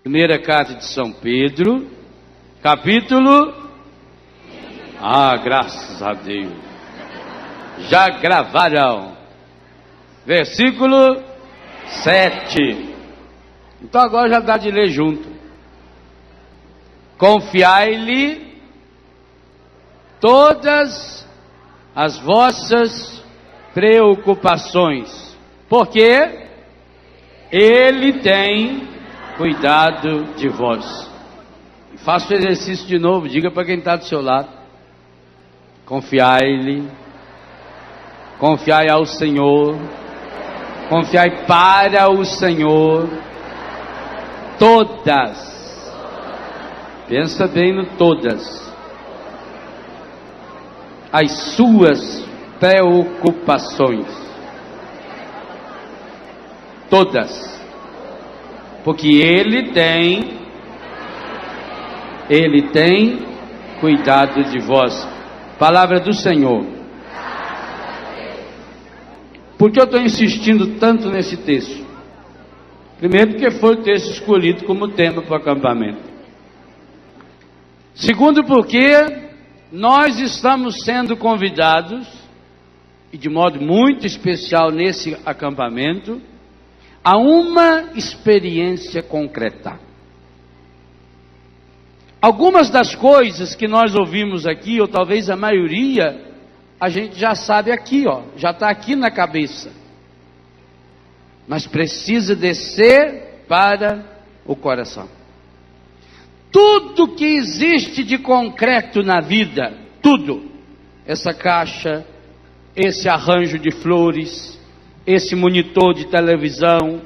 Primeira carta de São Pedro, capítulo... graças a Deus. Já gravaram. Versículo 7. Então agora já dá de ler junto. Confiai-lhe todas as vossas preocupações, porque Ele tem cuidado de vós. Faça o exercício de novo, diga para quem está do seu lado. Confiai-lhe, confiai ao Senhor, confiai para o Senhor todas, pensa bem no todas, as suas preocupações, todas, porque Ele tem cuidado de vós. Palavra do Senhor. Por que eu estou insistindo tanto nesse texto? Primeiro, porque foi o texto escolhido como tema para o acampamento. Segundo, porque nós estamos sendo convidados, e de modo muito especial nesse acampamento, a uma experiência concreta. Algumas das coisas que nós ouvimos aqui, ou talvez a maioria, a gente já sabe aqui, já está aqui na cabeça. Mas precisa descer para o coração. Tudo que existe de concreto na vida, tudo, essa caixa, esse arranjo de flores, esse monitor de televisão,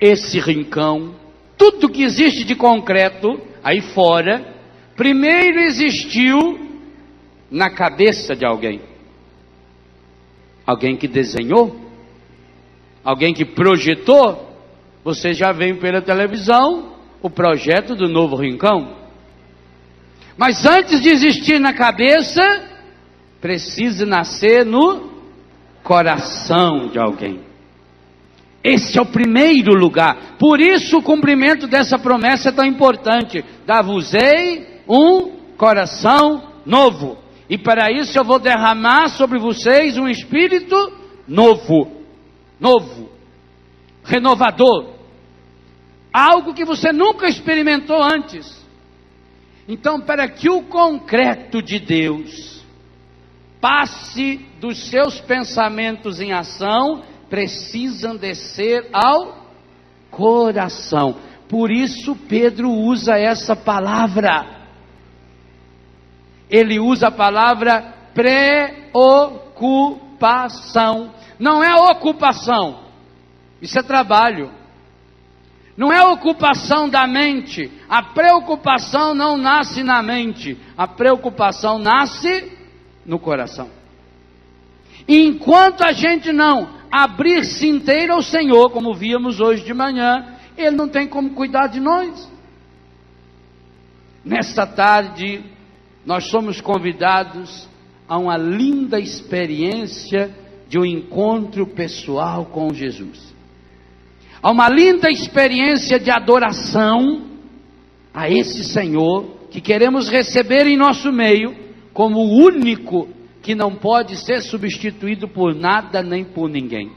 esse rincão, tudo que existe de concreto aí fora, primeiro existiu na cabeça de alguém. Alguém que desenhou, alguém que projetou. Você já veio pela televisão o projeto do novo rincão. Mas antes de existir na cabeça, precisa nascer no coração de alguém. Esse é o primeiro lugar. Por isso o cumprimento dessa promessa é tão importante. Dar-vos-ei um coração novo. E para isso eu vou derramar sobre vocês um espírito novo. Novo. Renovador. Algo que você nunca experimentou antes. Então, para que o concreto de Deus passe dos seus pensamentos em ação, precisam descer ao coração. Por isso Pedro usa essa palavra. Ele usa a palavra preocupação. Não é ocupação. Isso é trabalho. Não é ocupação da mente. A preocupação não nasce na mente. A preocupação nasce no coração. E enquanto a gente não abrir-se inteiro ao Senhor, como víamos hoje de manhã, Ele não tem como cuidar de nós. Nesta tarde, nós somos convidados a uma linda experiência de um encontro pessoal com Jesus. A uma linda experiência de adoração a esse Senhor, que queremos receber em nosso meio, como o único que não pode ser substituído por nada nem por ninguém.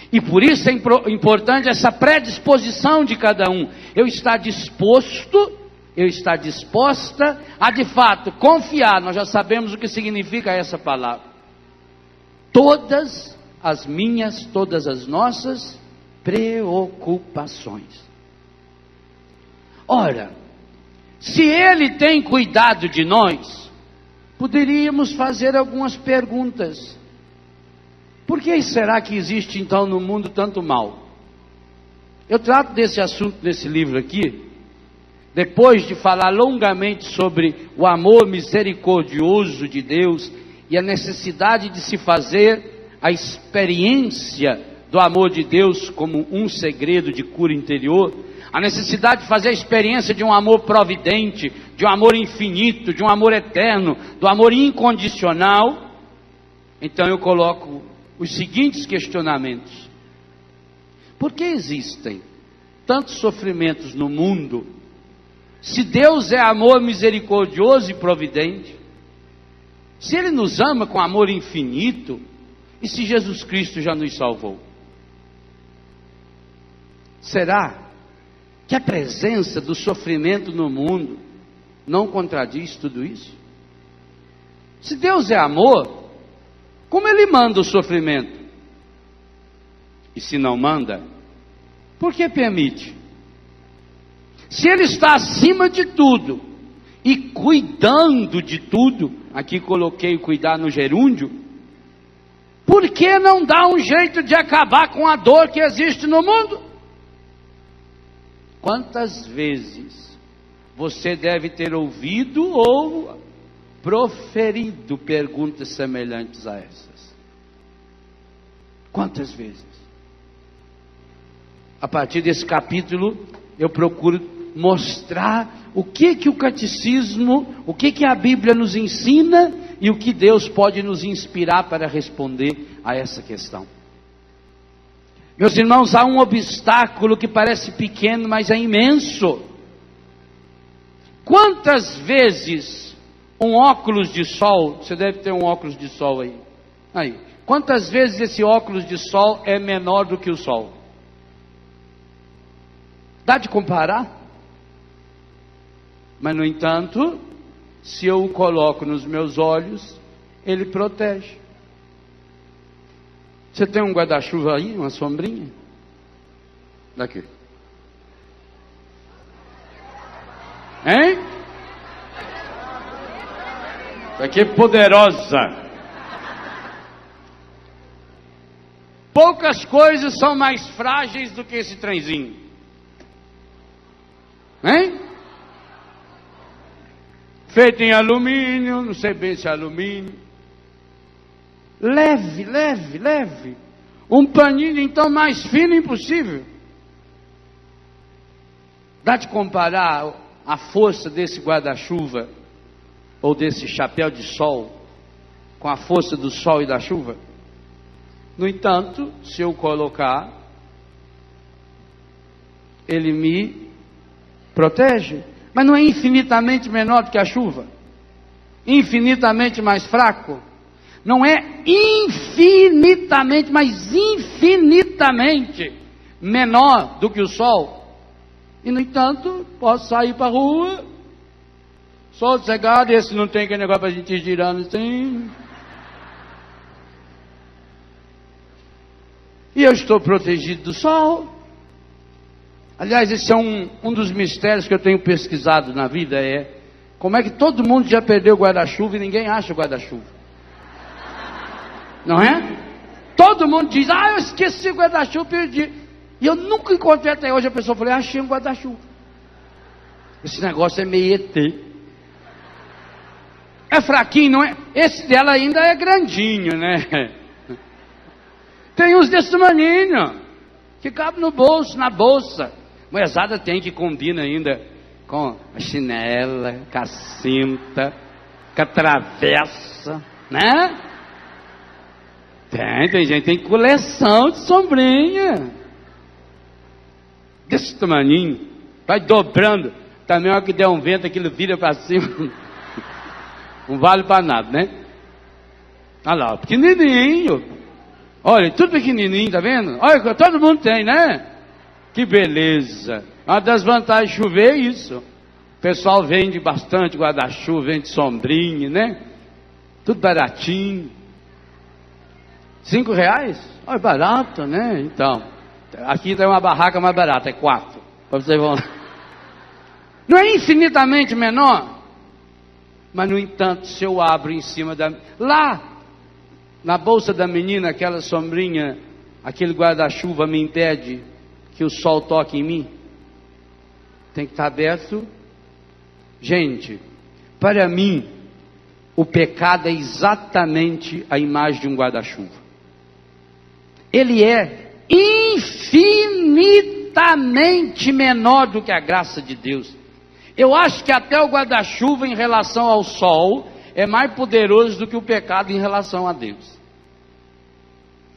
E por isso é importante essa predisposição de cada um. Eu estar disposto, eu estar disposta a de fato confiar. Nós já sabemos o que significa essa palavra. Todas as minhas, todas as nossas preocupações. Ora, se Ele tem cuidado de nós, poderíamos fazer algumas perguntas. Por que será que existe então no mundo tanto mal? Eu trato desse assunto nesse livro aqui, depois de falar longamente sobre o amor misericordioso de Deus e a necessidade de se fazer a experiência do amor de Deus como um segredo de cura interior, a necessidade de fazer a experiência de um amor providente, de um amor infinito, de um amor eterno, do amor incondicional. Então eu coloco os seguintes questionamentos. Por que existem tantos sofrimentos no mundo, se Deus é amor misericordioso e providente, se Ele nos ama com amor infinito, e se Jesus Cristo já nos salvou? Será que a presença do sofrimento no mundo não contradiz tudo isso? Se Deus é amor, como Ele manda o sofrimento? E se não manda, por que permite? Se Ele está acima de tudo e cuidando de tudo, aqui coloquei cuidar no gerúndio, por que não dá um jeito de acabar com a dor que existe no mundo? Quantas vezes você deve ter ouvido ou proferido perguntas semelhantes a essas? Quantas vezes? A partir desse capítulo, eu procuro mostrar o que o catecismo, o que a Bíblia nos ensina e o que Deus pode nos inspirar para responder a essa questão. Meus irmãos, há um obstáculo que parece pequeno, mas é imenso. Quantas vezes um óculos de sol, você deve ter um óculos de sol aí. Quantas vezes esse óculos de sol é menor do que o sol? Dá de comparar? Mas no entanto, se eu o coloco nos meus olhos, ele protege. Você tem um guarda-chuva aí, uma sombrinha? Daqui. Hein? Daqui é poderosa. Poucas coisas são mais frágeis do que esse trenzinho. Hein? Feito em alumínio, não sei bem se é alumínio. Leve, leve, leve. Um paninho então mais fino impossível. Dá de comparar a força desse guarda-chuva ou desse chapéu de sol com a força do sol e da chuva? No entanto, se eu colocar, ele me protege. Mas não é infinitamente menor do que a chuva? Infinitamente mais fraco? Não é infinitamente, mas infinitamente menor do que o sol? E no entanto, posso sair para a rua, sou sossegado, esse não tem aquele negócio para a gente ir girando assim. E eu estou protegido do sol. Aliás, esse é um dos mistérios que eu tenho pesquisado na vida, é como é que todo mundo já perdeu o guarda-chuva e ninguém acha o guarda-chuva. Não é? Todo mundo diz, eu esqueci o guarda-chuva, perdi. E eu nunca encontrei até hoje a pessoa, falei, achei um guarda-chuva. Esse negócio é meio ET. É fraquinho, não é? Esse dela ainda é grandinho, né? Tem uns desse tamanho, que cabe no bolso, na bolsa. Moezada tem que combina ainda com a chinela, com a cinta, com a travessa, né? Tem gente, tem coleção de sombrinha. Desse tamanho, vai dobrando. Também a hora que der um vento, aquilo vira para cima. Não vale para nada, né? Olha lá, pequenininho. Olha, tudo pequenininho, tá vendo? Olha, todo mundo tem, né? Que beleza. Uma das vantagens de chover é isso. O pessoal vende bastante guarda-chuva, vende sombrinha, né? Tudo baratinho. R$5? Olha, barato, né? Então, aqui tem uma barraca mais barata, é 4. Para vocês vão. Não é infinitamente menor? Mas, no entanto, se eu abro em cima da... Lá, na bolsa da menina, aquela sombrinha, aquele guarda-chuva me impede que o sol toque em mim? Tem que estar aberto. Gente, para mim, o pecado é exatamente a imagem de um guarda-chuva. Ele é infinitamente menor do que a graça de Deus. Eu acho que até o guarda-chuva em relação ao sol é mais poderoso do que o pecado em relação a Deus.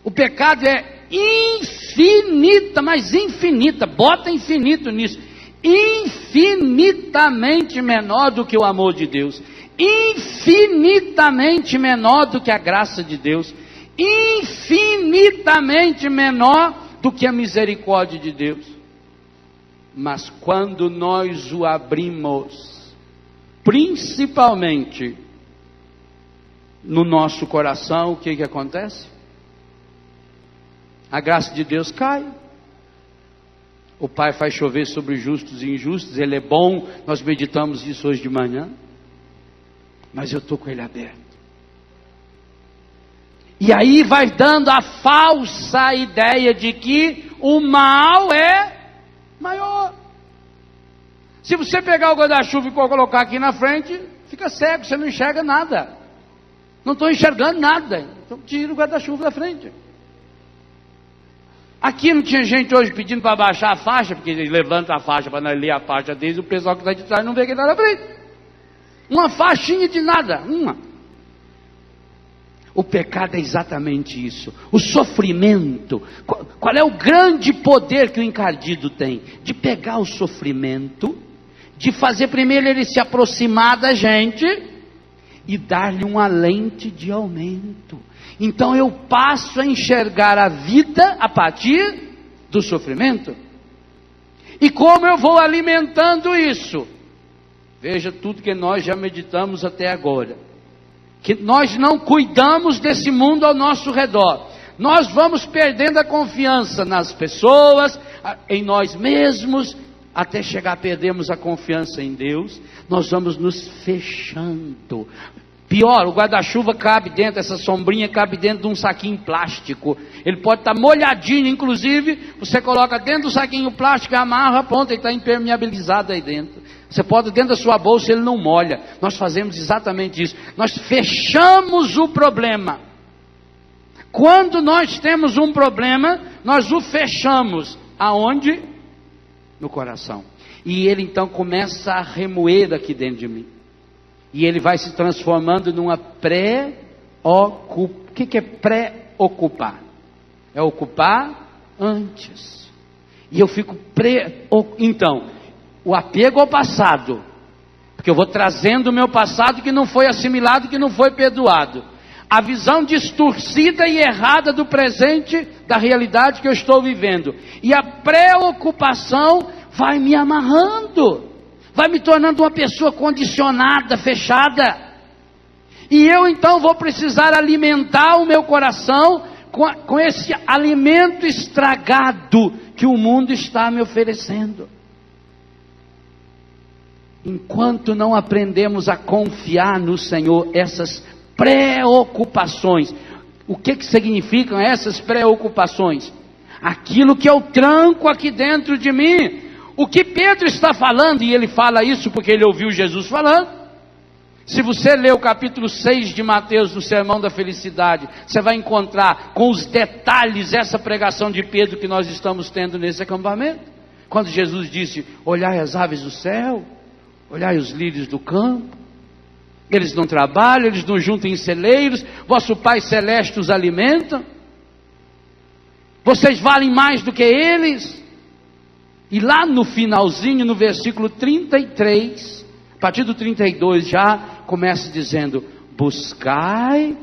O pecado é infinita, mas infinita, bota infinito nisso, infinitamente menor do que o amor de Deus, infinitamente menor do que a graça de Deus, infinitamente menor do que a misericórdia de Deus. Mas quando nós o abrimos, principalmente no nosso coração, o que acontece? A graça de Deus cai. O Pai faz chover sobre justos e injustos, Ele é bom, nós meditamos isso hoje de manhã, mas eu estou com ele aberto. E aí vai dando a falsa ideia de que o mal é maior. Se você pegar o guarda-chuva e colocar aqui na frente, fica cego, você não enxerga nada. Não estou enxergando nada, então tira o guarda-chuva da frente. Aqui não tinha gente hoje pedindo para baixar a faixa, porque eles levantam a faixa para nós ler a faixa deles, o pessoal que está de trás não vê quem está na frente. Uma faixinha de nada, uma. O pecado é exatamente isso. O sofrimento. Qual é o grande poder que o encardido tem? De pegar o sofrimento, de fazer primeiro ele se aproximar da gente e dar-lhe uma lente de aumento. Então eu passo a enxergar a vida a partir do sofrimento. E como eu vou alimentando isso? Veja tudo que nós já meditamos até agora. Que nós não cuidamos desse mundo ao nosso redor. Nós vamos perdendo a confiança nas pessoas, em nós mesmos, até chegar a perdermos a confiança em Deus. Nós vamos nos fechando. Pior, o guarda-chuva cabe dentro, essa sombrinha cabe dentro de um saquinho plástico. Ele pode estar molhadinho, inclusive, você coloca dentro do saquinho plástico, amarra a ponta e está impermeabilizado aí dentro. Você pode dentro da sua bolsa, ele não molha. Nós fazemos exatamente isso. Nós fechamos o problema. Quando nós temos um problema, nós o fechamos. Aonde? No coração. E ele então começa a remoer aqui dentro de mim. E ele vai se transformando numa pré-ocupação. O que é pré-ocupar? É ocupar antes. E eu fico Então, o apego ao passado. Porque eu vou trazendo o meu passado que não foi assimilado, que não foi perdoado. A visão distorcida e errada do presente, da realidade que eu estou vivendo. E a preocupação vai me amarrando. Vai me tornando uma pessoa condicionada, fechada. E eu então vou precisar alimentar o meu coração com esse alimento estragado que o mundo está me oferecendo. Enquanto não aprendemos a confiar no Senhor, essas preocupações, o que significam essas preocupações? Aquilo que eu tranco aqui dentro de mim. O que Pedro está falando, e ele fala isso porque ele ouviu Jesus falando. Se você ler o capítulo 6 de Mateus, no Sermão da Felicidade, você vai encontrar com os detalhes essa pregação de Pedro que nós estamos tendo nesse acampamento. Quando Jesus disse, olhai as aves do céu, olhai os lírios do campo, eles não trabalham, eles não juntam em celeiros, vosso Pai Celeste os alimenta, vocês valem mais do que eles. E lá no finalzinho, no versículo 33, a partir do 32 já começa dizendo, buscai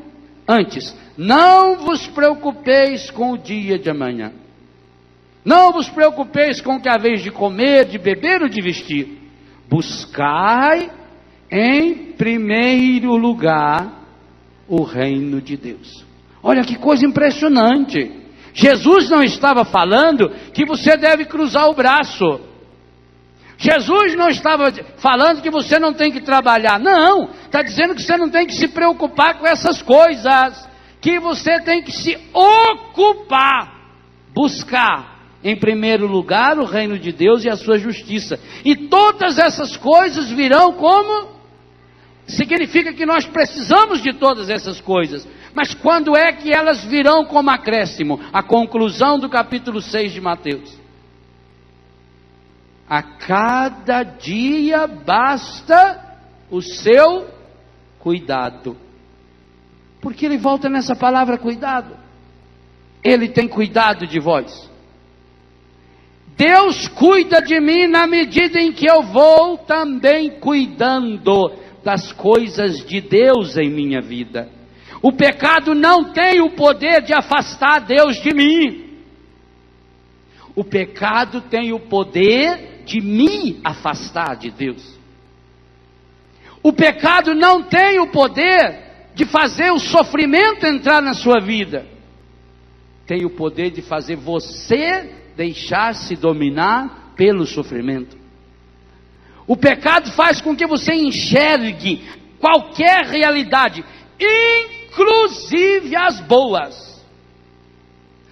antes, não vos preocupeis com o dia de amanhã, não vos preocupeis com o que haveis de comer, de beber ou de vestir, buscai em primeiro lugar o reino de Deus. Olha que coisa impressionante. Jesus não estava falando que você deve cruzar o braço. Jesus não estava falando que você não tem que trabalhar. Não, está dizendo que você não tem que se preocupar com essas coisas. Que você tem que se ocupar, buscar em primeiro lugar o reino de Deus e a sua justiça. E todas essas coisas virão como? Significa que nós precisamos de todas essas coisas. Mas quando é que elas virão como acréscimo? A conclusão do capítulo 6 de Mateus. A cada dia basta o seu cuidado. Porque ele volta nessa palavra cuidado. Ele tem cuidado de vós. Deus cuida de mim na medida em que eu vou também cuidando das coisas de Deus em minha vida. O pecado não tem o poder de afastar Deus de mim. O pecado tem o poder de me afastar de Deus. O pecado não tem o poder de fazer o sofrimento entrar na sua vida. Tem o poder de fazer você deixar-se dominar pelo sofrimento. O pecado faz com que você enxergue qualquer realidade, inclusive as boas.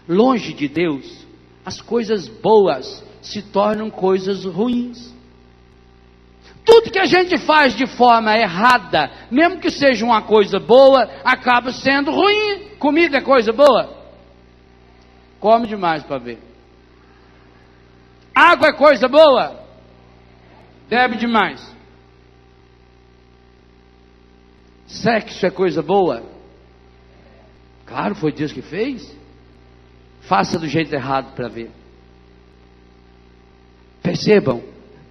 Longe de Deus, as coisas boas se tornam coisas ruins. Tudo que a gente faz de forma errada, mesmo que seja uma coisa boa, acaba sendo ruim. Comida é coisa boa? Come demais para ver. Água é coisa boa? Bebe demais. Sexo é coisa boa? Claro, foi Deus que fez. Faça do jeito errado para ver. Percebam,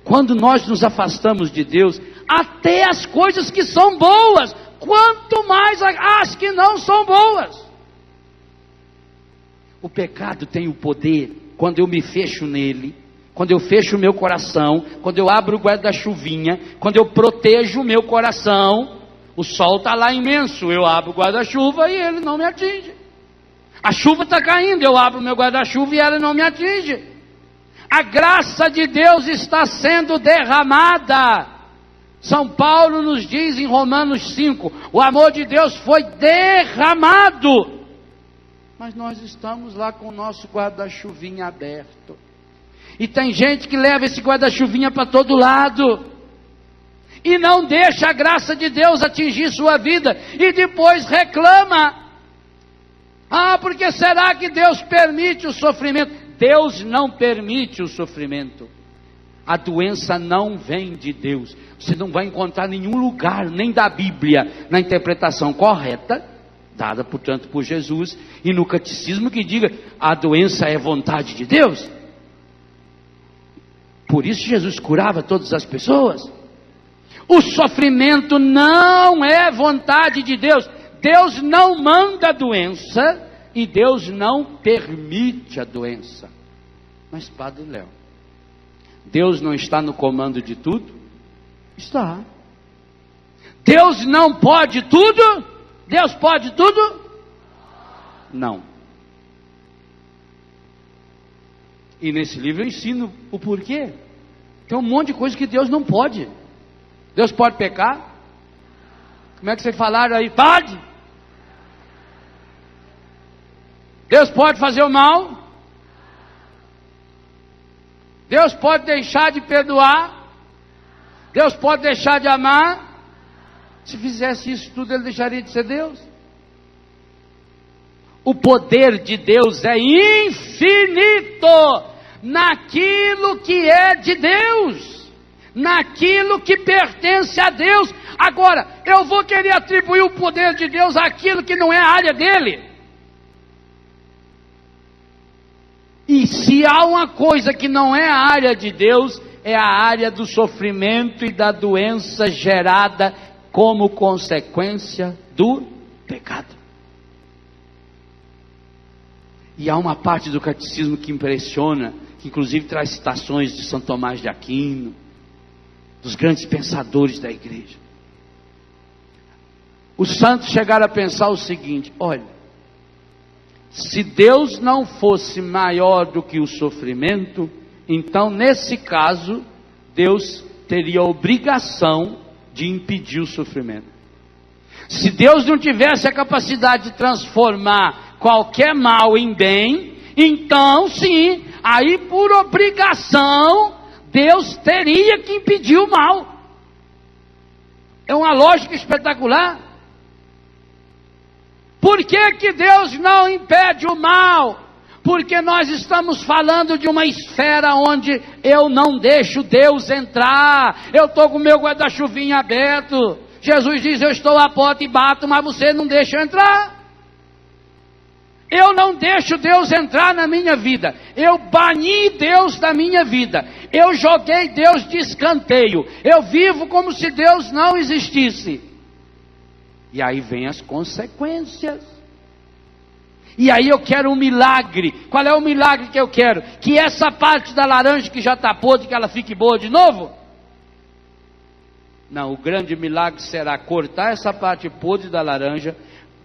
quando nós nos afastamos de Deus, até as coisas que são boas, quanto mais as que não são boas. O pecado tem o poder, quando eu me fecho nele, quando eu fecho o meu coração, quando eu abro o guarda-chuvinha, quando eu protejo o meu coração, o sol está lá imenso, eu abro o guarda-chuva e ele não me atinge. A chuva está caindo, eu abro o meu guarda-chuva e ela não me atinge. A graça de Deus está sendo derramada. São Paulo nos diz em Romanos 5, o amor de Deus foi derramado. Mas nós estamos lá com o nosso guarda-chuvinha aberto. E tem gente que leva esse guarda-chuvinha para todo lado. E não deixa a graça de Deus atingir sua vida. E depois reclama. Ah, porque será que Deus permite o sofrimento? Deus não permite o sofrimento. A doença não vem de Deus. Você não vai encontrar nenhum lugar, nem da Bíblia, na interpretação correta, dada, portanto, por Jesus, e no catecismo que diga, a doença é vontade de Deus. Por isso Jesus curava todas as pessoas. O sofrimento não é vontade de Deus. Deus não manda a doença e Deus não permite a doença. Mas, Padre Léo, Deus não está no comando de tudo? Está. Deus não pode tudo? Deus pode tudo? Não. E nesse livro eu ensino o porquê. Tem um monte de coisa que Deus não pode. Deus pode pecar? Como é que vocês falaram aí? Pode! Deus pode fazer o mal? Deus pode deixar de perdoar? Deus pode deixar de amar? Se fizesse isso tudo, ele deixaria de ser Deus? O poder de Deus é infinito naquilo que é de Deus, naquilo que pertence a Deus. Agora, eu vou querer atribuir o poder de Deus àquilo que não é a área dele. E se há uma coisa que não é a área de Deus, é a área do sofrimento e da doença gerada como consequência do pecado. E há uma parte do catecismo que impressiona, que inclusive traz citações de São Tomás de Aquino, dos grandes pensadores da igreja. Os santos chegaram a pensar o seguinte: olha, se Deus não fosse maior do que o sofrimento, então nesse caso, Deus teria a obrigação de impedir o sofrimento. Se Deus não tivesse a capacidade de transformar qualquer mal em bem, então sim, aí por obrigação, Deus teria que impedir o mal. É uma lógica espetacular. Por que que Deus não impede o mal? Porque nós estamos falando de uma esfera onde eu não deixo Deus entrar. Eu estou com o meu guarda-chuvinha aberto. Jesus diz, eu estou à porta e bato, mas você não deixa eu entrar. Eu não deixo Deus entrar na minha vida. Eu bani Deus da minha vida. Eu joguei Deus de escanteio. Eu vivo como se Deus não existisse. E aí vem as consequências. E aí eu quero um milagre. Qual é o milagre que eu quero? Que essa parte da laranja que já está podre, que ela fique boa de novo? Não, o grande milagre será cortar essa parte podre da laranja,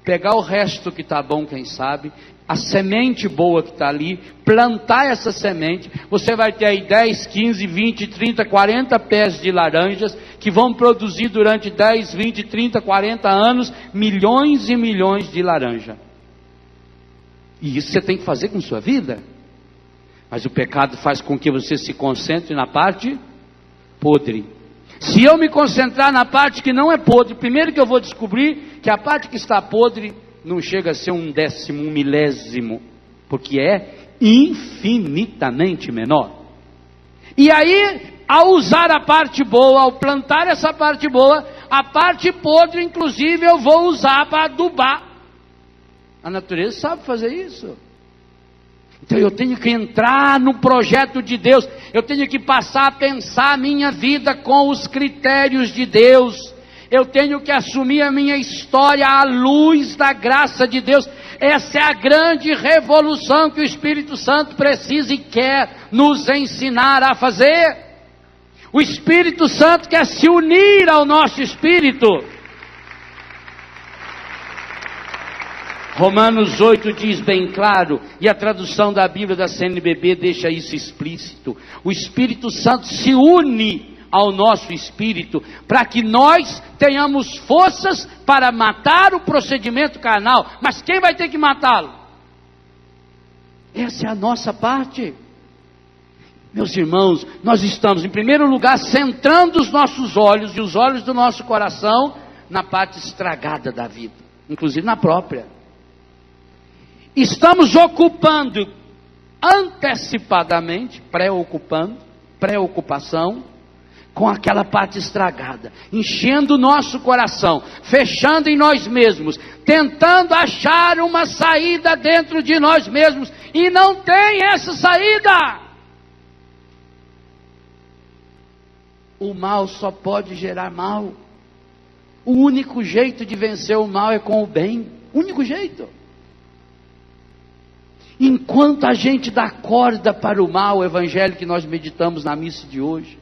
pegar o resto que está bom, quem sabe, a semente boa que está ali, plantar essa semente. Você vai ter aí 10, 15, 20, 30, 40 pés de laranjas, que vão produzir durante 10, 20, 30, 40 anos, milhões e milhões de laranja. E isso você tem que fazer com sua vida. Mas o pecado faz com que você se concentre na parte podre. Se eu me concentrar na parte que não é podre, primeiro que eu vou descobrir que a parte que está podre não chega a ser 1/10, 1/1000, porque é infinitamente menor. E aí, ao usar a parte boa, ao plantar essa parte boa, a parte podre, inclusive, eu vou usar para adubar. A natureza sabe fazer isso. Então eu tenho que entrar no projeto de Deus, eu tenho que passar a pensar a minha vida com os critérios de Deus, eu tenho que assumir a minha história à luz da graça de Deus. Essa é a grande revolução que o Espírito Santo precisa e quer nos ensinar a fazer. O Espírito Santo quer se unir ao nosso espírito. Romanos 8 diz bem claro, e a tradução da Bíblia da CNBB deixa isso explícito. O Espírito Santo se une ao nosso espírito, para que nós tenhamos forças para matar o procedimento carnal. Mas quem vai ter que matá-lo? Essa é a nossa parte. Meus irmãos, nós estamos em primeiro lugar centrando os nossos olhos e os olhos do nosso coração na parte estragada da vida, inclusive na própria. Estamos ocupando antecipadamente, preocupação com aquela parte estragada, enchendo o nosso coração, fechando em nós mesmos, tentando achar uma saída dentro de nós mesmos, e não tem essa saída. O mal só pode gerar mal. O único jeito de vencer o mal é com o bem. Único jeito. Enquanto a gente dá corda para o mal, o evangelho que nós meditamos na missa de hoje,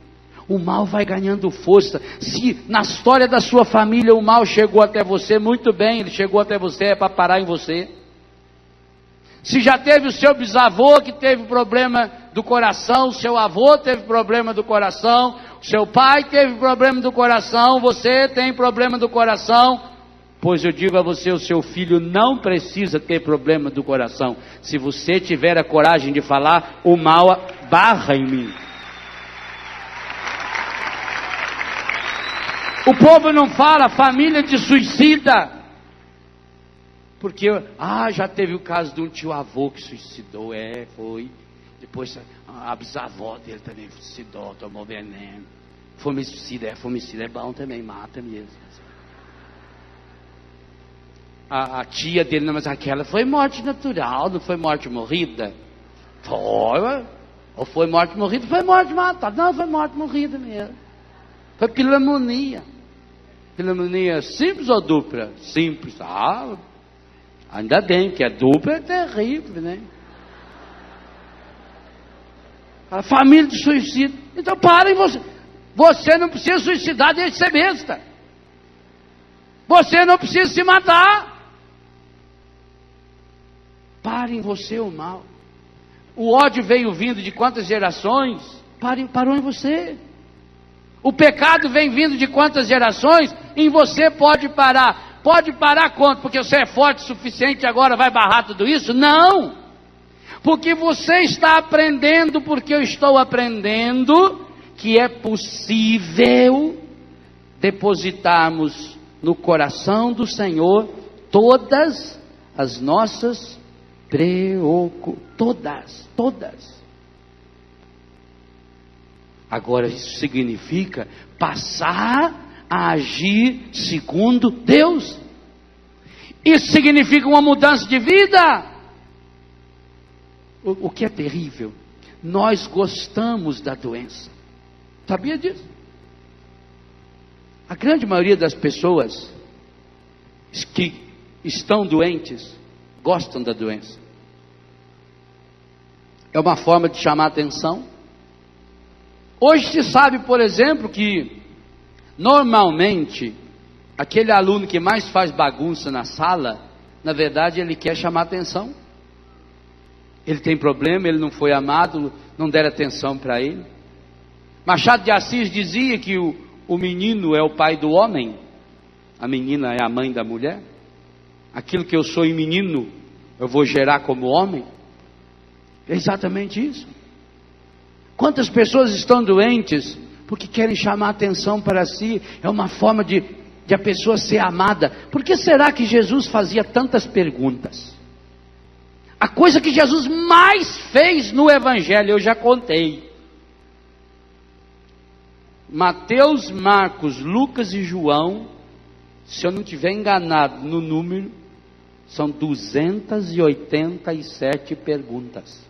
o mal vai ganhando força. Se na história da sua família o mal chegou até você, muito bem, ele chegou até você, é para parar em você. Se já teve o seu bisavô que teve problema do coração, o seu avô teve problema do coração, o seu pai teve problema do coração, você tem problema do coração, pois eu digo a você, o seu filho não precisa ter problema do coração. Se você tiver a coragem de falar, o mal barra em mim. O povo não fala família de suicida, porque já teve o caso de um tio avô que suicidou, foi. Depois a bisavó dele também suicidou, tomou veneno. Fomicida é bom também, mata mesmo. A tia dele, não, mas aquela foi morte natural, não foi morte morrida? Foi, ou foi morte morrida, foi morte matada. Não, foi morte morrida mesmo. Foi pneumonia. Pneumonia simples ou dupla? Simples. Ainda bem, que a dupla é terrível, né? A família de suicídio. Então parem você. Você não precisa suicidar, deixa de ser besta. Você não precisa se matar. Parem você o mal. O ódio veio vindo de quantas gerações? Parou em você. O pecado vem vindo de quantas gerações? Em você pode parar. Pode parar quanto? Porque você é forte o suficiente e agora vai barrar tudo isso? Não. Porque você está aprendendo, porque eu estou aprendendo, que é possível depositarmos no coração do Senhor todas as nossas todas. Agora isso significa passar a agir segundo Deus. Isso significa uma mudança de vida. o que é terrível, nós gostamos da doença. Sabia disso? A grande maioria das pessoas que estão doentes gostam da doença. É uma forma de chamar atenção. Hoje se sabe, por exemplo, que normalmente aquele aluno que mais faz bagunça na sala, na verdade ele quer chamar atenção. Ele tem problema, ele não foi amado, não deram atenção para ele. Machado de Assis dizia que o menino é o pai do homem, a menina é a mãe da mulher. Aquilo que eu sou em menino, eu vou gerar como homem. É exatamente isso. Quantas pessoas estão doentes porque querem chamar atenção para si? É uma forma de a pessoa ser amada. Por que será que Jesus fazia tantas perguntas? A coisa que Jesus mais fez no Evangelho, eu já contei. Mateus, Marcos, Lucas e João, se eu não estiver enganado no número, são 287 perguntas.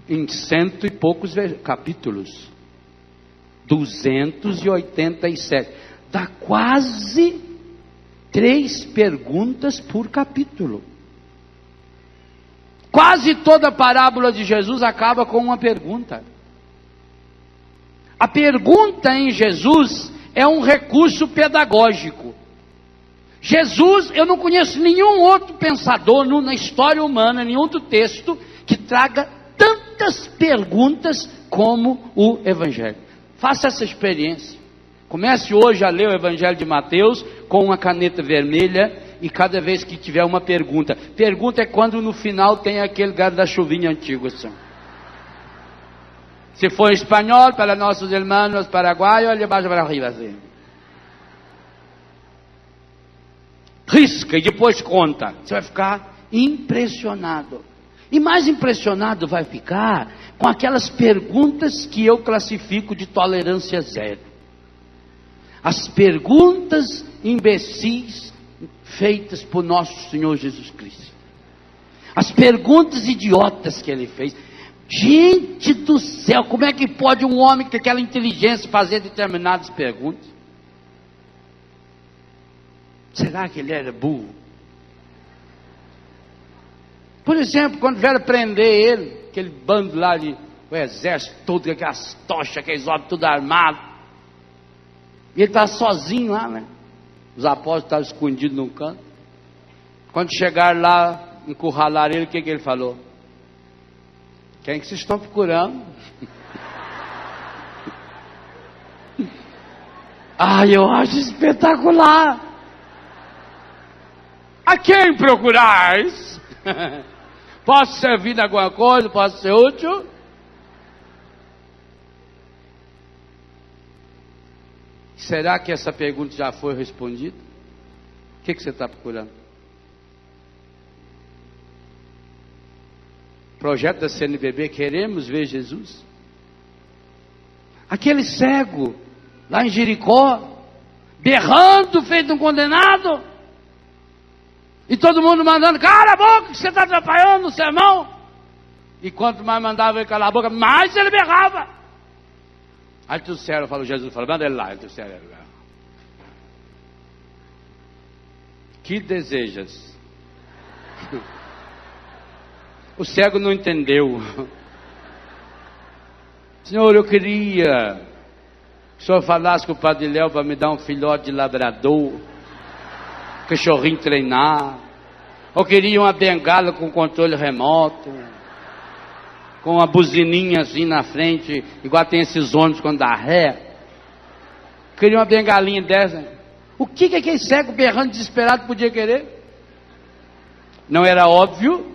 Em 100 e poucos capítulos. 287. Dá quase 3 perguntas por capítulo. Quase toda a parábola de Jesus acaba com uma pergunta. A pergunta em Jesus é um recurso pedagógico. Jesus, eu não conheço nenhum outro pensador na história humana, nenhum outro texto que traga tantas perguntas como o Evangelho. Faça essa experiência. Comece hoje a ler o Evangelho de Mateus com uma caneta vermelha e cada vez que tiver uma pergunta. Pergunta é quando no final tem aquele guarda-chuvinha antigo assim. Se for em espanhol, para nossos irmãos paraguaios, de baixo para arriba assim. Risca e depois conta. Você vai ficar impressionado. E mais impressionado vai ficar com aquelas perguntas que eu classifico de tolerância zero. As perguntas imbecis feitas por nosso Senhor Jesus Cristo. As perguntas idiotas que ele fez. Gente do céu, como é que pode um homem com aquela inteligência fazer determinadas perguntas? Será que ele era burro? Por exemplo, quando vieram prender ele, aquele bando lá de o exército todo, com aquelas tochas, aqueles homens tudo armados, e ele estava sozinho lá, né? Os apóstolos estavam escondidos num canto. Quando chegaram lá, encurralaram ele, o que ele falou? Quem que vocês estão procurando? Ai, eu acho espetacular. A quem procurais? Posso servir de alguma coisa? Posso ser útil? Será que essa pergunta já foi respondida? O que você está procurando? Projeto da CNBB, queremos ver Jesus. Aquele cego, lá em Jericó, berrando, feito um condenado, e todo mundo mandando, cala a boca, que você está atrapalhando o sermão. E quanto mais mandava ele calar a boca, mais ele berrava. Aí trouxeram, falou Jesus, falou, manda ele lá, trouxeram ele lá. Que desejas? O cego não entendeu. Senhor, eu queria que o senhor falasse com o Padre Léo para me dar um filhote de labrador, cachorrinho treinar. Eu queria uma bengala com controle remoto, com uma buzininha assim na frente, igual tem esses ônibus quando dá ré. Eu queria uma bengalinha dessa. O que aquele cego berrando desesperado podia querer? Não era óbvio?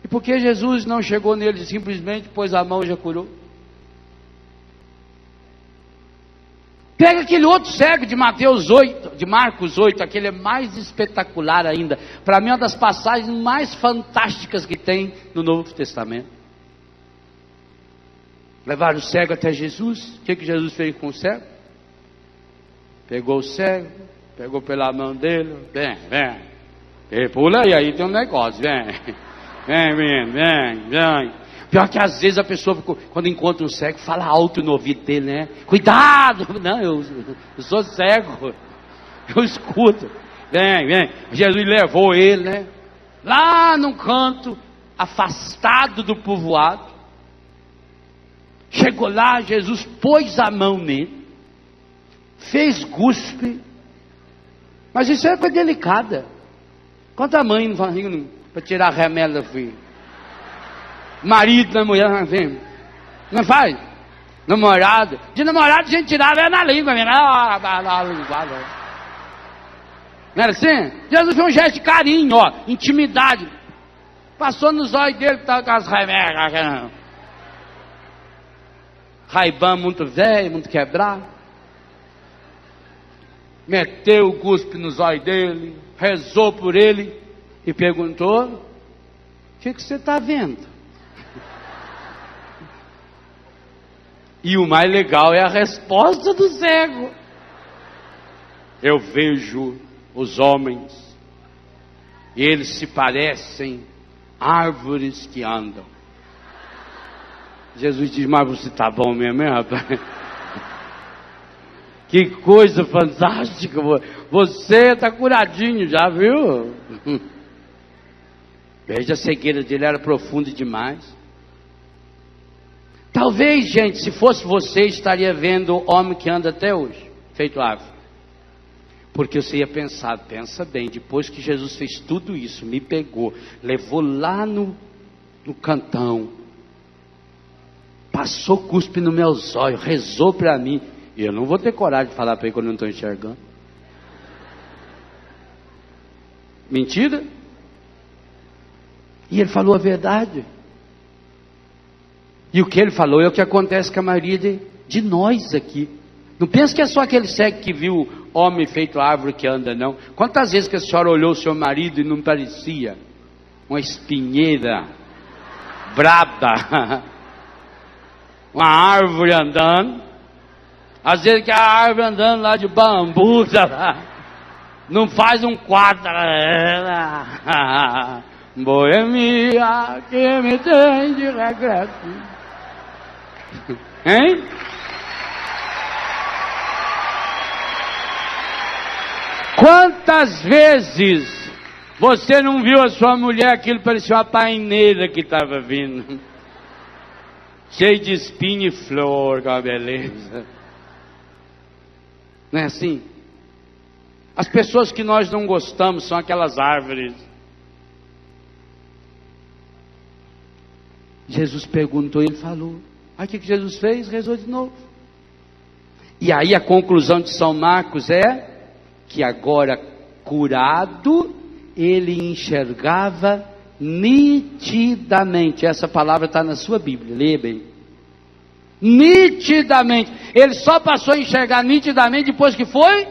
E por que Jesus não chegou nele simplesmente pôs a mão e já curou? Pega aquele outro cego de Mateus 8, de Marcos 8, aquele é mais espetacular ainda. Para mim é uma das passagens mais fantásticas que tem no Novo Testamento. Levaram o cego até Jesus. O que Jesus fez com o cego? Pegou o cego, pegou pela mão dele, vem, ele pula e aí tem um negócio, vem. Vem. Pior que às vezes a pessoa, quando encontra um cego, fala alto no ouvido dele, né? Cuidado! Não, eu sou cego. Eu escuto. Vem. Jesus levou ele, né? Lá num canto, afastado do povoado. Chegou lá, Jesus pôs a mão nele. Fez cuspe. Mas isso é coisa delicada. Quanta mãe não faz para tirar remédio do filho? Marido da mulher não faz? Namorado. De namorado a gente tirava na língua mesmo. Não era assim? Jesus fez um gesto de carinho, ó, intimidade. Passou nos olhos dele, estava com as remédios. Ray-Ban muito velho, muito quebrado. Meteu o cuspe nos olhos dele, rezou por ele e perguntou: o que você está vendo? E o mais legal é a resposta do cego: eu vejo os homens, e eles se parecem árvores que andam. Jesus diz: mas você está bom mesmo, hein, rapaz? Que coisa fantástica, você está curadinho já, viu? Veja, a cegueira dele era profunda demais. Talvez, gente, se fosse você, estaria vendo o homem que anda até hoje, feito árvore. Porque você ia pensar, pensa bem, depois que Jesus fez tudo isso, me pegou, levou lá no cantão, passou cuspe nos meus olhos, rezou para mim, e eu não vou ter coragem de falar para ele quando eu não estou enxergando. Mentira? E ele falou a verdade. E o que ele falou é o que acontece com a maioria de nós aqui. Não pensa que é só aquele cego que viu homem feito árvore que anda, não. Quantas vezes que a senhora olhou o seu marido e não parecia uma espinheira braba, uma árvore andando? Às vezes que a árvore andando lá de bambu, não faz um quadro. Boemia que me tem de regresso. Hein? Quantas vezes você não viu a sua mulher, aquilo parecia uma paineira que estava vindo, cheio de espinho e flor, com a beleza. Não é assim? As pessoas que nós não gostamos são aquelas árvores. Jesus perguntou, ele falou. Aí o que Jesus fez? Rezou de novo. E aí a conclusão de São Marcos é que agora curado, ele enxergava nitidamente. Essa palavra está na sua Bíblia, leia bem. Nitidamente. Ele só passou a enxergar nitidamente depois que foi?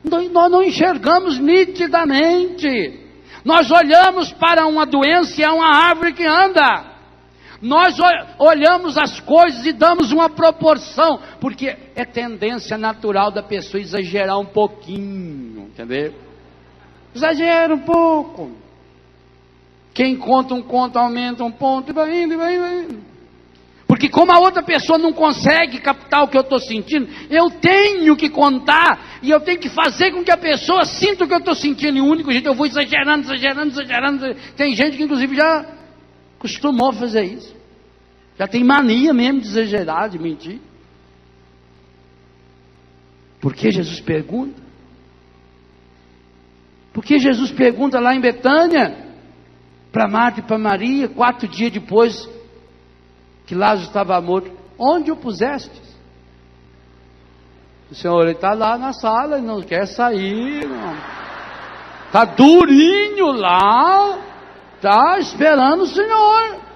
Nós não enxergamos nitidamente. Nós olhamos para uma doença e é uma árvore que anda. Nós olhamos as coisas e damos uma proporção, porque é tendência natural da pessoa exagerar um pouquinho, entendeu? Exagera um pouco. Quem conta um conto aumenta um ponto e vai indo. Porque como a outra pessoa não consegue captar o que eu estou sentindo, eu tenho que contar e eu tenho que fazer com que a pessoa sinta o que eu estou sentindo. E o único jeito eu vou exagerando. Tem gente que inclusive já costumou fazer isso. Já tem mania mesmo de exagerar, de mentir. Por que Jesus pergunta? Por que Jesus pergunta lá em Betânia, para Marta e para Maria, 4 dias depois que Lázaro estava morto: onde o pusestes? O Senhor, ele está lá na sala, ele não quer sair, está durinho lá, está esperando o Senhor.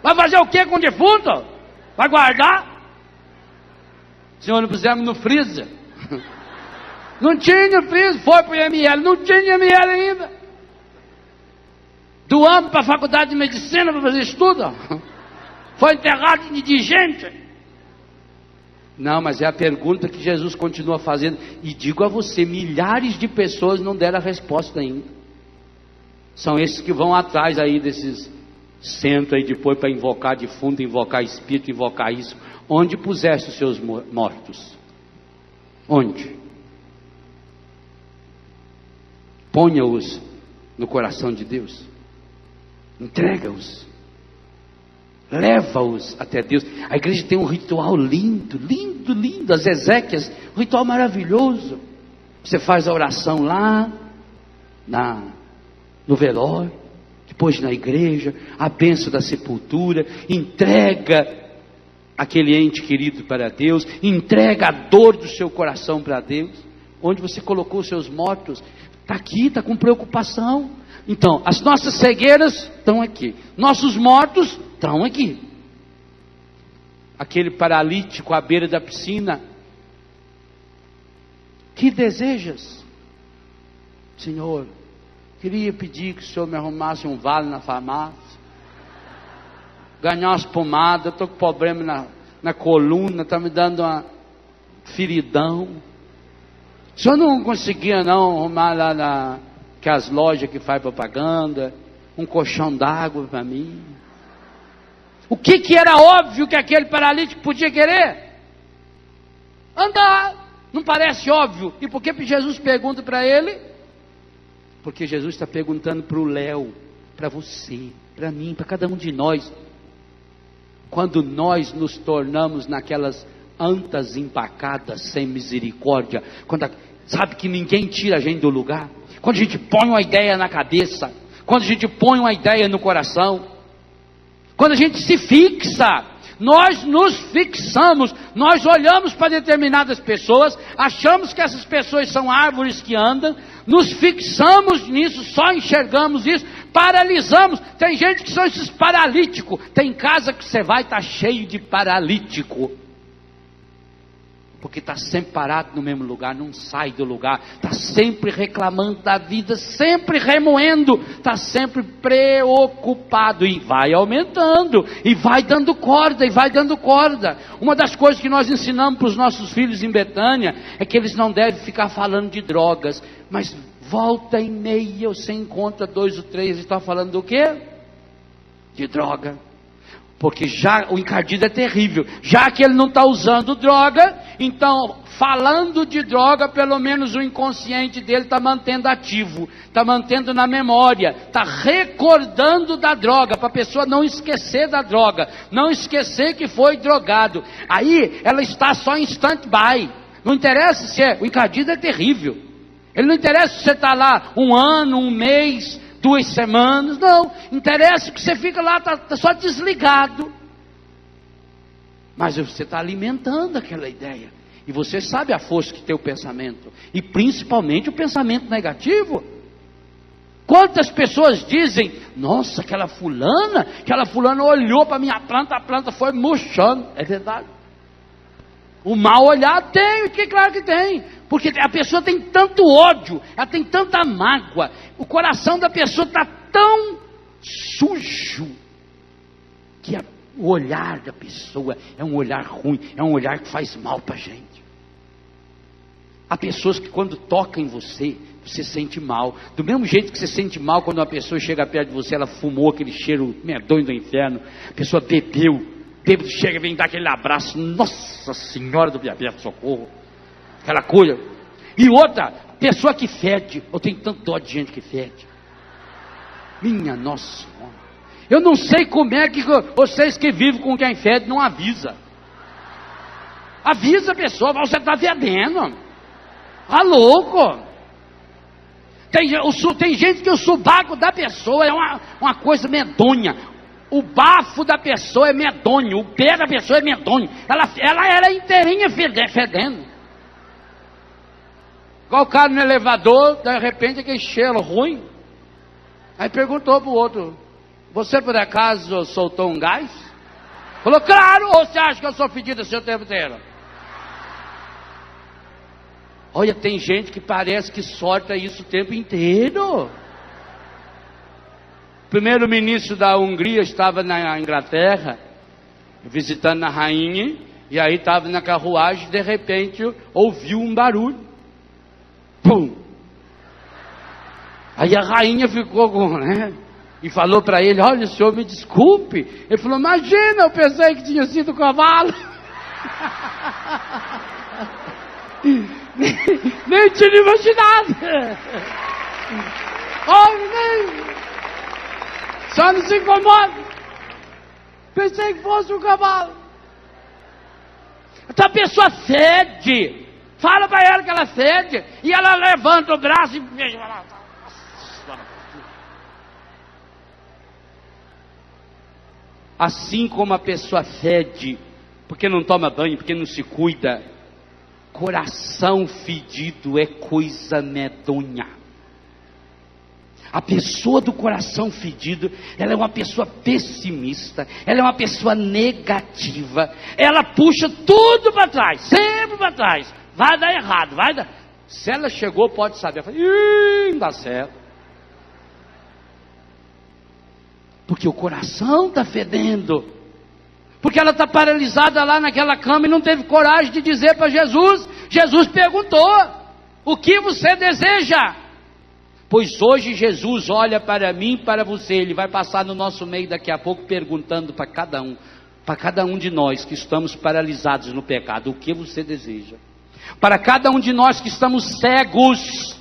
Vai fazer o que com o defunto? Vai guardar? Senhor, não pusemos no freezer. Não tinha freezer, foi para o IML, não tinha IML ainda. Doamos para a faculdade de medicina para fazer estudo. Foi enterrado de gente. Não, mas é a pergunta que Jesus continua fazendo. E digo a você, milhares de pessoas não deram a resposta ainda. São esses que vão atrás aí desses centros aí depois para invocar defunto, invocar espírito, invocar isso. Onde puseste os seus mortos? Onde? Ponha-os no coração de Deus. Entrega-os. Leva-os até Deus. A igreja tem um ritual lindo, lindo, lindo. As Ezequias, um ritual maravilhoso. Você faz a oração lá, no velório, depois na igreja, a bênção da sepultura, entrega aquele ente querido para Deus, entrega a dor do seu coração para Deus. Onde você colocou os seus mortos? Está aqui, está com preocupação. Então, as nossas cegueiras estão aqui, nossos mortos estão aqui. Aquele paralítico à beira da piscina, que desejas? Senhor, queria pedir que o Senhor me arrumasse um vale na farmácia, ganhar umas pomadas, estou com problema na coluna, está me dando uma feridão. O Senhor não conseguia não arrumar lá que as lojas que faz propaganda, um colchão d'água para mim? O que era óbvio que aquele paralítico podia querer? Andar. Não parece óbvio? E por que Jesus pergunta para ele? Porque Jesus está perguntando para o Léo, para você, para mim, para cada um de nós. Quando nós nos tornamos naquelas antas empacadas sem misericórdia, sabe que ninguém tira a gente do lugar, quando a gente põe uma ideia na cabeça, quando a gente põe uma ideia no coração, quando a gente se fixa, nós nos fixamos, nós olhamos para determinadas pessoas, achamos que essas pessoas são árvores que andam, nos fixamos nisso, só enxergamos isso, paralisamos. Tem gente que são esses paralíticos, tem casa que você vai, está cheio de paralítico, porque está sempre parado no mesmo lugar, não sai do lugar, está sempre reclamando da vida, sempre remoendo, está sempre preocupado, e vai aumentando, e vai dando corda, e vai dando corda. Uma das coisas que nós ensinamos para os nossos filhos em Betânia, é que eles não devem ficar falando de drogas, mas volta e meia você encontra 2 ou 3, eles estão falando do quê? De droga. Porque já o encardido é terrível, já que ele não está usando droga, então falando de droga, pelo menos o inconsciente dele está mantendo ativo, está mantendo na memória, está recordando da droga, para a pessoa não esquecer da droga, não esquecer que foi drogado. Aí ela está só em stand-by, não interessa se o encardido é terrível, ele não interessa se você está lá 1 ano, 1 mês, 2 semanas, não, interessa que você fica lá, está só desligado, mas você está alimentando aquela ideia, e você sabe a força que tem o pensamento, e principalmente o pensamento negativo. Quantas pessoas dizem, nossa, aquela fulana olhou para minha planta, a planta foi murchando. É verdade. O mal olhar tem, que claro que tem, porque a pessoa tem tanto ódio, ela tem tanta mágoa, o coração da pessoa está tão sujo, que o olhar da pessoa é um olhar ruim, é um olhar que faz mal para a gente. Há pessoas que quando tocam em você, você sente mal, do mesmo jeito que você sente mal quando uma pessoa chega perto de você, ela fumou aquele cheiro medonho do inferno, a pessoa bebeu, bêbado chega e vem dar aquele abraço, Nossa Senhora do Diabetes, socorro, aquela coisa. E outra, pessoa que fede, eu tenho tanto dó de gente que fede, minha Nossa Senhora, eu não sei como é que vocês que vivem com quem fede não avisa a pessoa, você está fedendo, tá louco. Tem gente que o subaco da pessoa é uma coisa medonha, o bafo da pessoa é medonho, o pé da pessoa é medonho, ela era inteirinha fedendo, igual o cara no elevador, de repente aquele cheiro ruim, aí perguntou para o outro, você por acaso soltou um gás? Falou, claro, ou você acha que eu sou fedido assim o tempo inteiro? Olha, tem gente que parece que solta isso o tempo inteiro. O primeiro-ministro da Hungria estava na Inglaterra, visitando a rainha, e aí estava na carruagem, de repente ouviu um barulho. Pum! Aí a rainha ficou com, né? E falou para ele, olha, o senhor me desculpe. Ele falou, imagina, eu pensei que tinha sido o cavalo. nem tinha imaginado. Olha, nem. Só não se incomoda. Pensei que fosse um cavalo. Então a pessoa cede. Fala para ela que ela cede. E ela levanta o braço e veja. Assim como a pessoa fede, porque não toma banho, porque não se cuida, coração fedido é coisa medonha. A pessoa do coração fedido, ela é uma pessoa pessimista, ela é uma pessoa negativa, ela puxa tudo para trás, sempre para trás, vai dar errado, vai dar. Se ela chegou, pode saber, fala, não dá certo. Porque o coração está fedendo. Porque ela está paralisada lá naquela cama e não teve coragem de dizer para Jesus. Jesus perguntou, o que você deseja? Pois hoje Jesus olha para mim e para você. Ele vai passar no nosso meio daqui a pouco perguntando para cada um de nós que estamos paralisados no pecado, o que você deseja? Para cada um de nós que estamos cegos,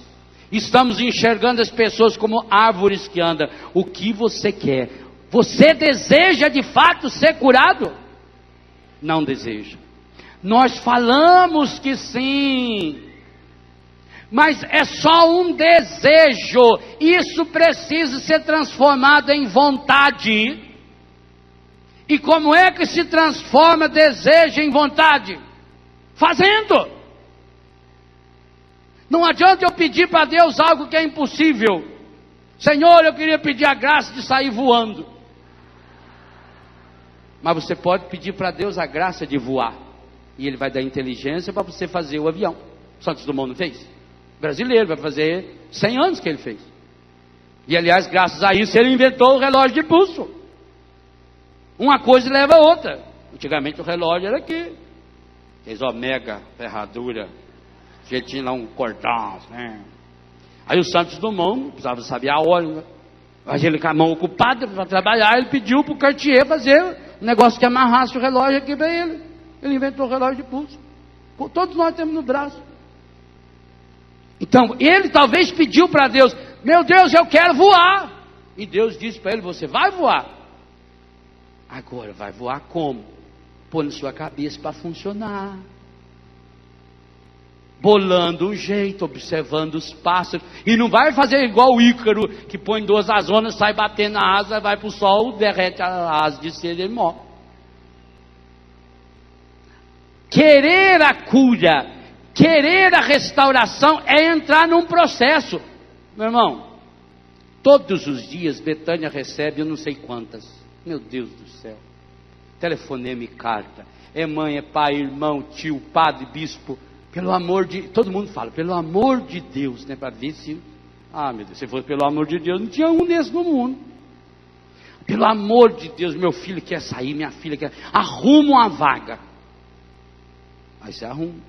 estamos enxergando as pessoas como árvores que andam. O que você quer? Você deseja de fato ser curado? Não deseja. Nós falamos que sim, mas é só um desejo. Isso precisa ser transformado em vontade. E como é que se transforma desejo em vontade? Fazendo. Não adianta eu pedir para Deus algo que é impossível. Senhor, eu queria pedir a graça de sair voando. Mas você pode pedir para Deus a graça de voar. E Ele vai dar inteligência para você fazer o avião. Santos Dumont não fez? Brasileiro, vai fazer 100 anos que ele fez. E aliás, graças a isso, ele inventou o relógio de pulso. Uma coisa leva a outra. Antigamente o relógio era aqui. Fez omega, ferradura. Já tinha lá um cordão, né? Aí o Santos Dumont precisava saber a hora, mas ele com a mão ocupada para trabalhar, ele pediu para o Cartier fazer um negócio que amarrasse o relógio aqui para ele. Ele inventou o relógio de pulso. Todos nós temos no braço. Então, ele talvez pediu para Deus, meu Deus, eu quero voar. E Deus disse para ele, você vai voar. Agora, vai voar como? Pôr na sua cabeça para funcionar. Bolando um jeito, observando os pássaros. E não vai fazer igual o Ícaro, que põe 2 azonas, sai batendo na asa, vai para o sol, derrete a asa de cedo e ele morre. Querer a cura, querer a restauração é entrar num processo. Meu irmão, todos os dias Betânia recebe eu não sei quantas. Meu Deus do céu. Telefonema e carta. É mãe, é pai, irmão, tio, padre, bispo. Pelo amor de... Todo mundo fala, pelo amor de Deus, né? Para ver se... Ah, meu Deus, se fosse pelo amor de Deus, não tinha um desse no mundo. Pelo amor de Deus, meu filho quer sair, minha filha quer... Arruma uma vaga. Aí você arruma.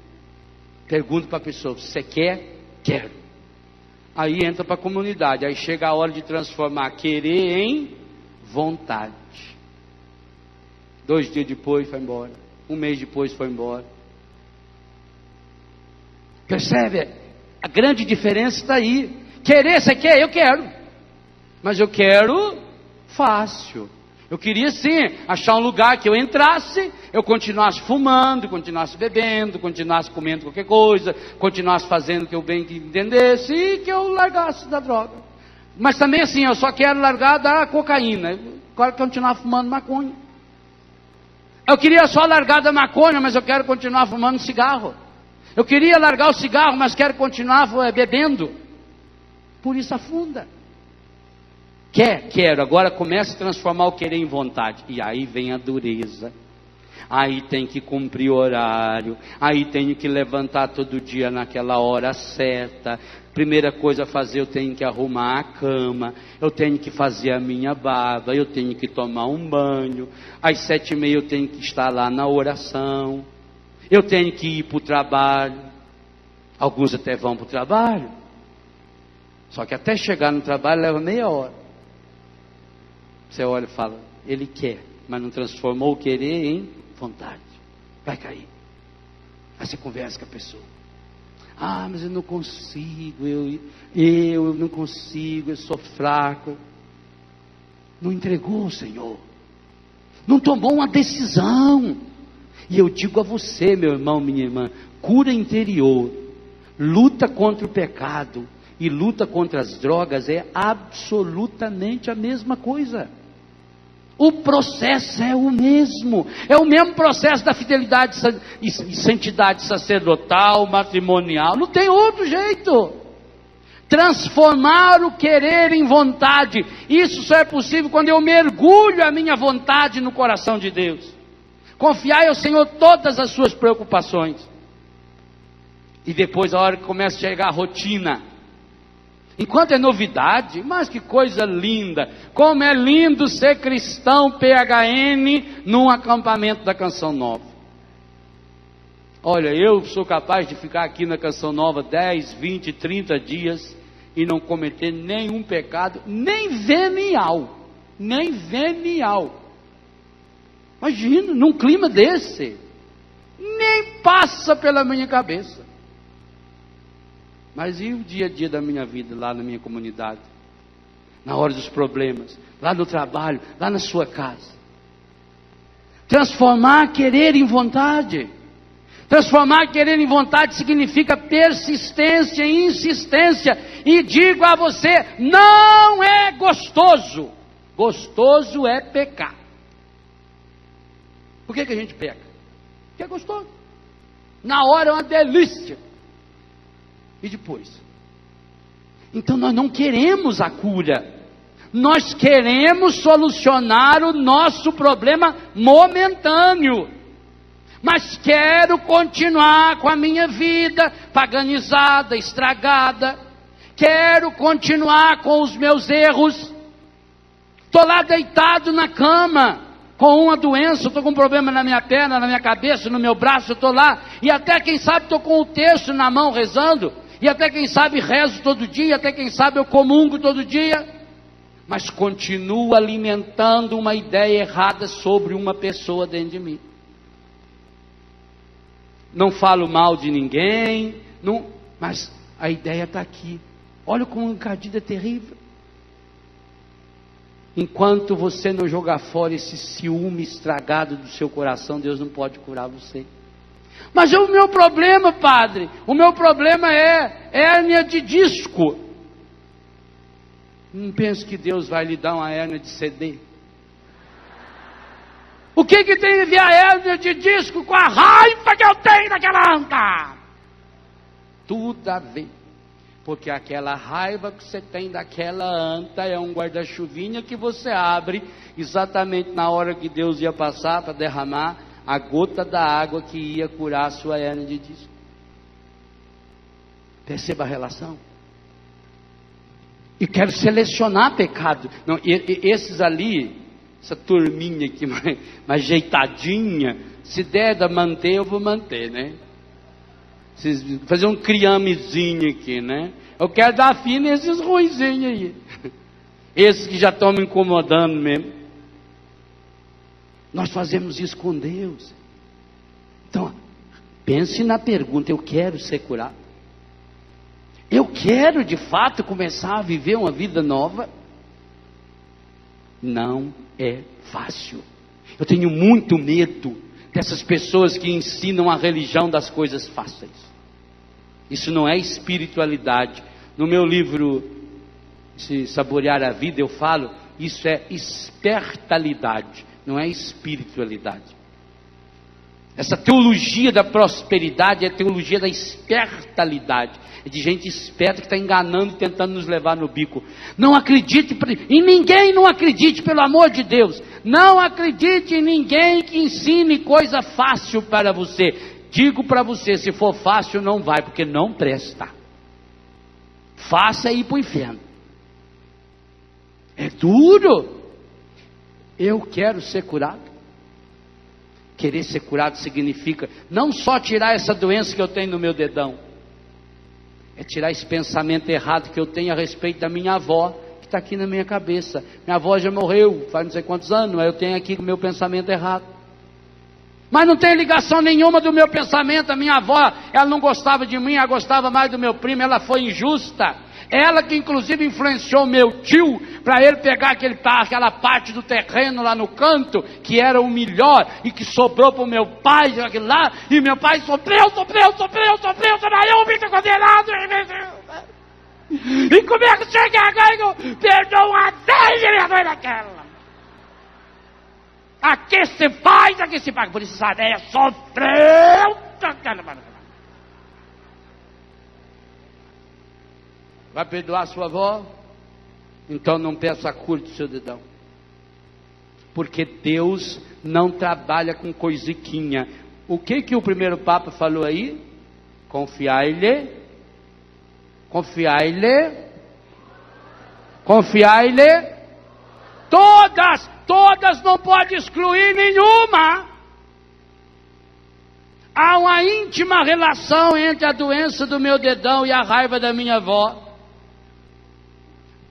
Pergunta para a pessoa, você quer? Quero. Aí entra para a comunidade. Aí chega a hora de transformar querer em vontade. 2 dias depois foi embora. 1 mês depois foi embora. Percebe? A grande diferença está aí. Querer, você quer? Eu quero. Mas eu quero fácil. Eu queria sim, achar um lugar que eu entrasse, eu continuasse fumando, continuasse bebendo, continuasse comendo qualquer coisa, continuasse fazendo o que eu bem entendesse e que eu largasse da droga. Mas também assim, eu só quero largar da cocaína, eu quero continuar fumando maconha. Eu queria só largar da maconha, mas eu quero continuar fumando cigarro. Eu queria largar o cigarro, mas quero continuar bebendo. Por isso afunda. Quero. Agora começa a transformar o querer em vontade. E aí vem a dureza. Aí tem que cumprir horário. Aí tenho que levantar todo dia naquela hora certa. Primeira coisa a fazer, eu tenho que arrumar a cama. Eu tenho que fazer a minha barba. Eu tenho que tomar um banho. Às 7h30 eu tenho que estar lá na oração. Eu tenho que ir para o trabalho. Alguns até vão para o trabalho. Só que até chegar no trabalho leva meia hora. Você olha e fala, ele quer, mas não transformou o querer em vontade. Vai cair. Aí você conversa com a pessoa. Ah, mas eu não consigo, eu não consigo, eu sou fraco. Não entregou, Senhor. Não tomou uma decisão. E eu digo a você, meu irmão, minha irmã, cura interior, luta contra o pecado e luta contra as drogas é absolutamente a mesma coisa. O processo é o mesmo processo da fidelidade e santidade sacerdotal, matrimonial, não tem outro jeito. Transformar o querer em vontade, isso só é possível quando eu mergulho a minha vontade no coração de Deus. Confiai ao Senhor todas as suas preocupações. E depois, a hora que começa a chegar a rotina, enquanto é novidade, mas que coisa linda, como é lindo ser cristão PHN num acampamento da Canção Nova. Olha, eu sou capaz de ficar aqui na Canção Nova 10, 20, 30 dias e não cometer nenhum pecado, nem venial. Imagina, num clima desse, nem passa pela minha cabeça. Mas e o dia a dia da minha vida, lá na minha comunidade? Na hora dos problemas, lá no trabalho, lá na sua casa. Transformar querer em vontade. Transformar querer em vontade significa persistência e insistência. E digo a você, não é gostoso. Gostoso é pecar. Por que a gente peca? Porque é gostoso. Na hora é uma delícia. E depois? Então nós não queremos a cura. Nós queremos solucionar o nosso problema momentâneo. Mas quero continuar com a minha vida paganizada, estragada. Quero continuar com os meus erros. Estou lá deitado na cama, com uma doença, estou com um problema na minha perna, na minha cabeça, no meu braço, estou lá. E até quem sabe estou com o texto na mão rezando. E até quem sabe rezo todo dia, até quem sabe eu comungo todo dia. Mas continuo alimentando uma ideia errada sobre uma pessoa dentro de mim. Não falo mal de ninguém, mas a ideia está aqui. Olha como um encardida é terrível. Enquanto você não jogar fora esse ciúme estragado do seu coração, Deus não pode curar você. Mas o meu problema, padre, o meu problema é hérnia de disco. Não penso que Deus vai lhe dar uma hérnia de CD. O que tem a ver a hérnia de disco com a raiva que eu tenho daquela anta? Tudo a ver. Porque aquela raiva que você tem daquela anta é um guarda-chuvinha que você abre exatamente na hora que Deus ia passar para derramar a gota da água que ia curar a sua hérnia de disco. Perceba a relação. E quero selecionar pecado. Não, esses ali, essa turminha aqui mais ajeitadinha, se der da manter, eu vou manter, né? Fazer um criamezinho aqui, né? Eu quero dar fim nesses ruinzinhos aí. Esses que já estão me incomodando mesmo. Nós fazemos isso com Deus. Então, pense na pergunta: eu quero ser curado? Eu quero de fato começar a viver uma vida nova? Não é fácil. Eu tenho muito medo dessas pessoas que ensinam a religião das coisas fáceis. Isso não é espiritualidade. No meu livro Se Saborear a Vida eu falo, isso é espertalidade, não é espiritualidade. Essa teologia da prosperidade é a teologia da espertalidade. É de gente esperta que está enganando e tentando nos levar no bico. Não acredite em ninguém, não acredite, pelo amor de Deus. Não acredite em ninguém que ensine coisa fácil para você. Digo para você, se for fácil não vai, porque não presta. Faça ir para o inferno. É duro. Eu quero ser curado. Querer ser curado significa não só tirar essa doença que eu tenho no meu dedão. É tirar esse pensamento errado que eu tenho a respeito da minha avó, que está aqui na minha cabeça. Minha avó já morreu faz não sei quantos anos, mas eu tenho aqui o meu pensamento errado. Mas não tem ligação nenhuma do meu pensamento. A minha avó, ela não gostava de mim, ela gostava mais do meu primo, ela foi injusta. Ela que inclusive influenciou meu tio para ele pegar aquela parte do terreno lá no canto, que era o melhor e que sobrou para o meu pai, lá, e meu pai sofreu, mas eu me condenado. E como é que você ganha? Perdão a 10 vereadores daquela. Aqui se faz, aqui se paga. Por isso essa velha sofreu. Vai perdoar sua avó? Então não peça a cura do seu dedão. Porque Deus não trabalha com coisiquinha. O que o primeiro Papa falou aí? Confiai-lhe. Confiai-lhe. Confiai-lhe. Todas, não pode excluir nenhuma. Há uma íntima relação entre a doença do meu dedão e a raiva da minha avó.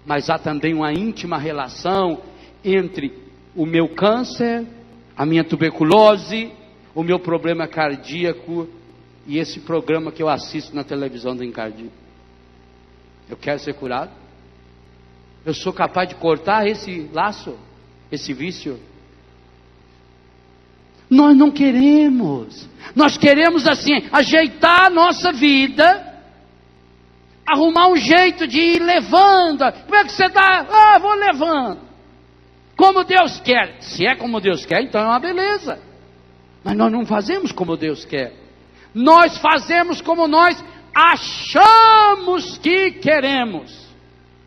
Mas há também uma íntima relação entre o meu câncer, a minha tuberculose, o meu problema cardíaco e esse programa que eu assisto na televisão do Encardio. Eu quero ser curado? Eu sou capaz de cortar esse laço, esse vício? Nós não queremos. Nós queremos assim, ajeitar a nossa vida, arrumar um jeito de ir levando. Como é que você está? Vou levando. Como Deus quer. Se é como Deus quer, então é uma beleza. Mas nós não fazemos como Deus quer. Nós fazemos como nós achamos que queremos.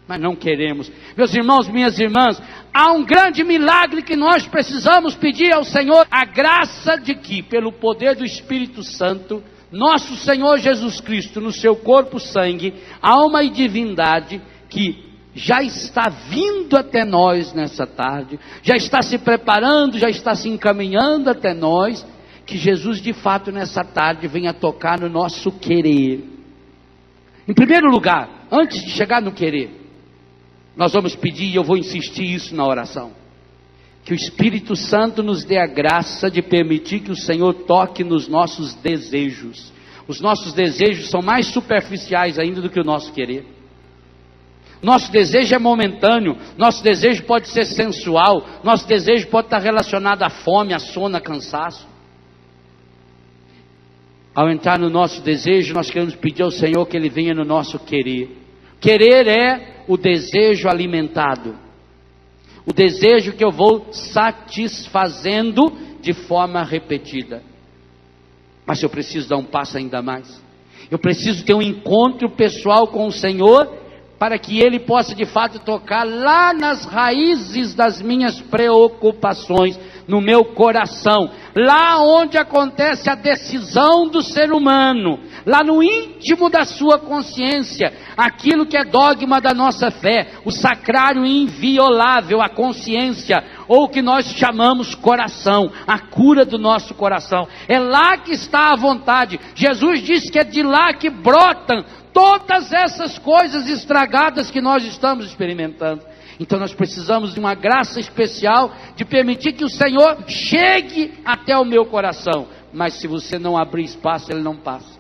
Mas não queremos. Meus irmãos, minhas irmãs, há um grande milagre que nós precisamos pedir ao Senhor. A graça de que, pelo poder do Espírito Santo, nosso Senhor Jesus Cristo, no seu corpo, sangue, alma e divindade, que já está vindo até nós nessa tarde, já está se preparando, já está se encaminhando até nós, que Jesus de fato nessa tarde venha tocar no nosso querer. Em primeiro lugar, antes de chegar no querer, nós vamos pedir, e eu vou insistir isso na oração, que o Espírito Santo nos dê a graça de permitir que o Senhor toque nos nossos desejos. Os nossos desejos são mais superficiais ainda do que o nosso querer. Nosso desejo é momentâneo, nosso desejo pode ser sensual, nosso desejo pode estar relacionado à fome, à sono, a cansaço. Ao entrar no nosso desejo, nós queremos pedir ao Senhor que Ele venha no nosso querer. Querer é o desejo alimentado. O desejo que eu vou satisfazendo de forma repetida. Mas eu preciso dar um passo ainda mais. Eu preciso ter um encontro pessoal com o Senhor, para que Ele possa de fato tocar lá nas raízes das minhas preocupações, no meu coração, lá onde acontece a decisão do ser humano, lá no íntimo da sua consciência, aquilo que é dogma da nossa fé, o sacrário inviolável, a consciência, ou o que nós chamamos coração, a cura do nosso coração. É lá que está a vontade. Jesus disse que é de lá que brotam todas essas coisas estragadas que nós estamos experimentando. Então nós precisamos de uma graça especial, de permitir que o Senhor chegue até o meu coração. Mas se você não abrir espaço, Ele não passa.